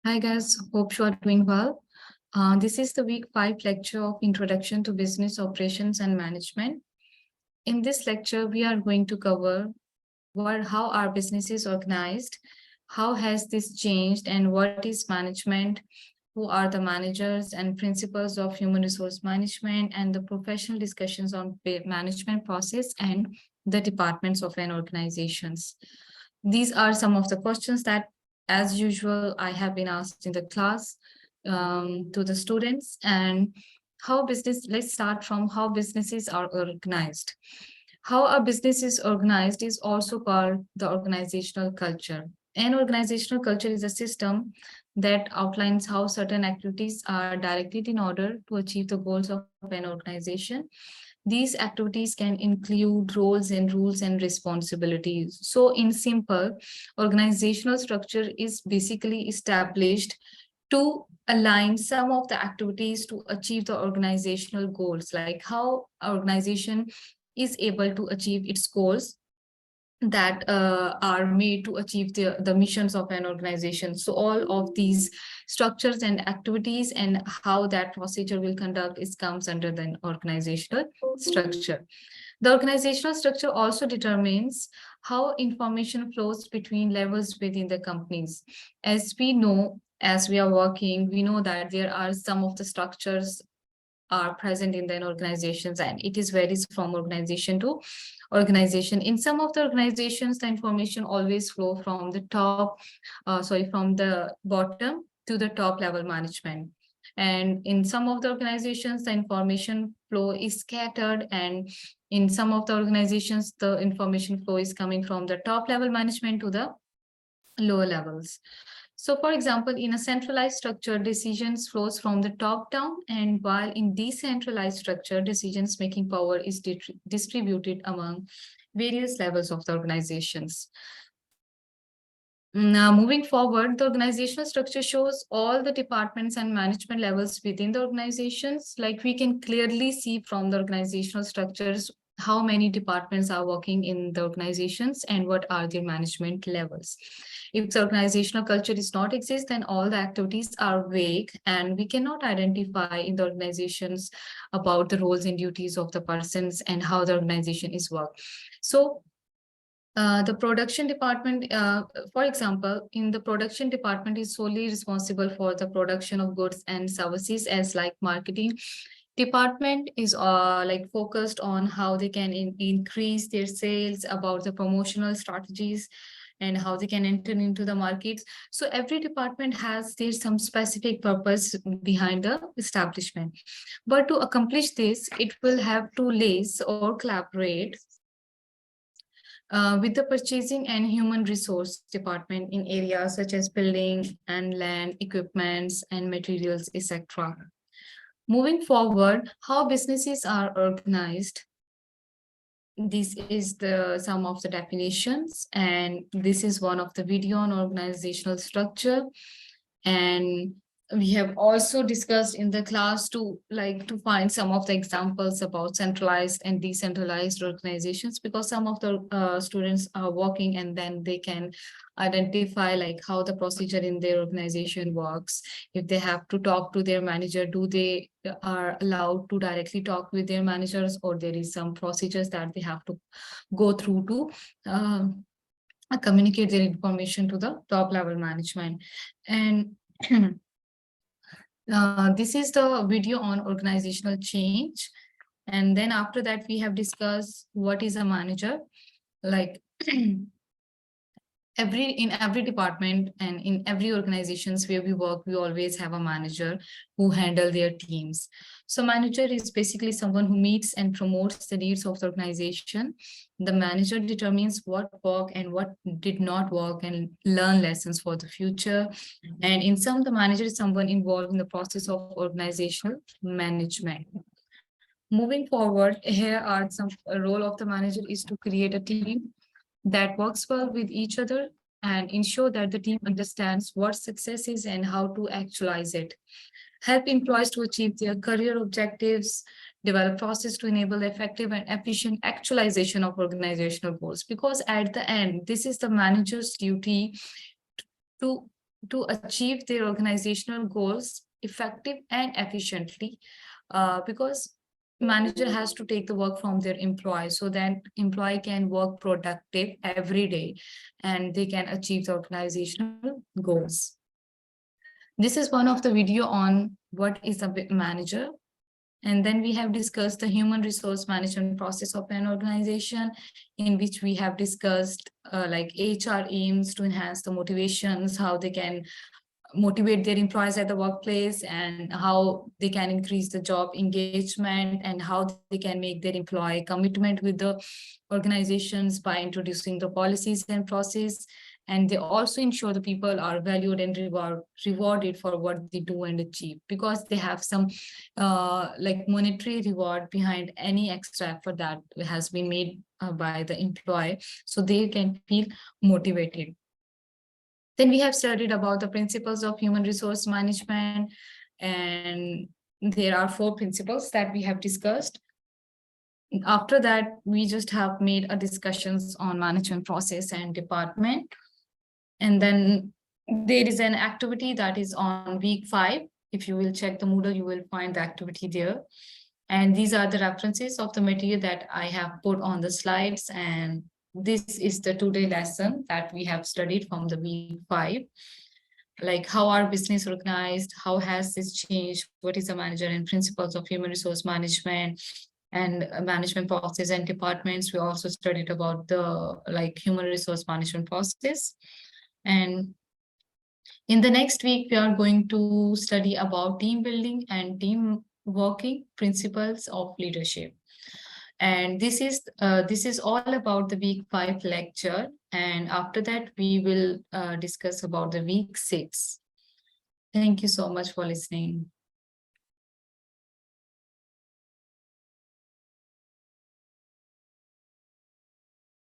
Hi guys, hope you are doing well. This is the week 5 lecture of Introduction to Business Operations and Management. In this lecture, we are going to cover how our business is organized, how has this changed, and what is management, who are the managers and principles of human resource management, and the professional discussions on management process and the departments of an organizations. These are some of the questions that, as usual, I have been asked in the class to the students. And let's start from how businesses are organized. How a business is organized is also called the organizational culture. An organizational culture is a system that outlines how certain activities are directed in order to achieve the goals of an organization. These activities can include roles and rules and responsibilities. So, in simple, organizational structure is basically established to align some of the activities to achieve the organizational goals, like how organization is able to achieve its goals that are made to achieve the missions of an organization. So all of these structures and activities and how that procedure will conduct is comes under the organizational structure. The organizational structure also determines how information flows between levels within the companies. As we know, as we are working, we know that there are some of the structures are present in the organizations, and it is varies from organization to organization. In some of the organizations, the information always flow from the from the bottom to the top level management. And in some of the organizations, the information flow is scattered, and in some of the organizations, the information flow is coming from the top level management to the lower levels. So, for example, in a centralized structure, decisions flows from the top down, and while in decentralized structure, decisions making power is distributed among various levels of the organizations. Now, moving forward, the organizational structure shows all the departments and management levels within the organizations. Like we can clearly see from the organizational structures how many departments are working in the organizations and what are their management levels. If the organizational culture does not exist, then all the activities are vague and we cannot identify in the organizations about the roles and duties of the persons and how the organization is worked. So the production department, for example, in the production department is solely responsible for the production of goods and services, as like marketing department is like focused on how they can increase their sales, about the promotional strategies and how they can enter into the markets. So every department has their some specific purpose behind the establishment. But to accomplish this, it will have to liaise or collaborate with the purchasing and human resource department in areas such as building and land, equipments and materials, etc. Moving forward, how businesses are organized. This is the some of the definitions, and this is one of the video on organizational structure. And we have also discussed in the class to find some of the examples about centralized and decentralized organizations, because some of the students are working and then they can identify like how the procedure in their organization works. If they have to talk to their manager, do they are allowed to directly talk with their managers, or there is some procedures that they have to go through to communicate their information to the top level management. And this is the video on organizational change. And then after that, we have discussed what is a manager. Like in every department and in every organizations where we work, we always have a manager who handle their teams. So manager is basically someone who meets and promotes the needs of the organization. The manager determines what worked and what did not work and learn lessons for the future. And in some, the manager is someone involved in the process of organizational management. Moving forward, here are some role of the manager is to create a team that works well with each other and ensure that the team understands what success is and how to actualize it. Help employees to achieve their career objectives, develop process to enable effective and efficient actualization of organizational goals. Because at the end, this is the manager's duty to to achieve their organizational goals effective and efficiently, because manager has to take the work from their employee so that employee can work productive every day and they can achieve the organizational goals. This is one of the video on what is a manager. And then we have discussed the human resource management process of an organization, in which we have discussed like HR aims to enhance the motivations, how they can motivate their employees at the workplace, and how they can increase the job engagement, and how they can make their employee commitment with the organizations by introducing the policies and process. And they also ensure the people are valued and rewarded for what they do and achieve, because they have some like monetary reward behind any extra effort that has been made by the employee, so they can feel motivated. Then we have studied about the principles of human resource management, and there are 4 principles that we have discussed. After that, we just have made a discussions on management process and department. And then there is an activity that is on week 5. If you will check the Moodle, you will find the activity there. And these are the references of the material that I have put on the slides. And this is the today lesson that we have studied from the week 5. Like, how our business organized, how has this changed, what is the manager and principles of human resource management, and management process and departments. We also studied about the like human resource management process. And in the next week, we are going to study about team building and team working principles of leadership. And this is all about the week 5 lecture. And after that, we will discuss about the week 6. Thank you so much for listening.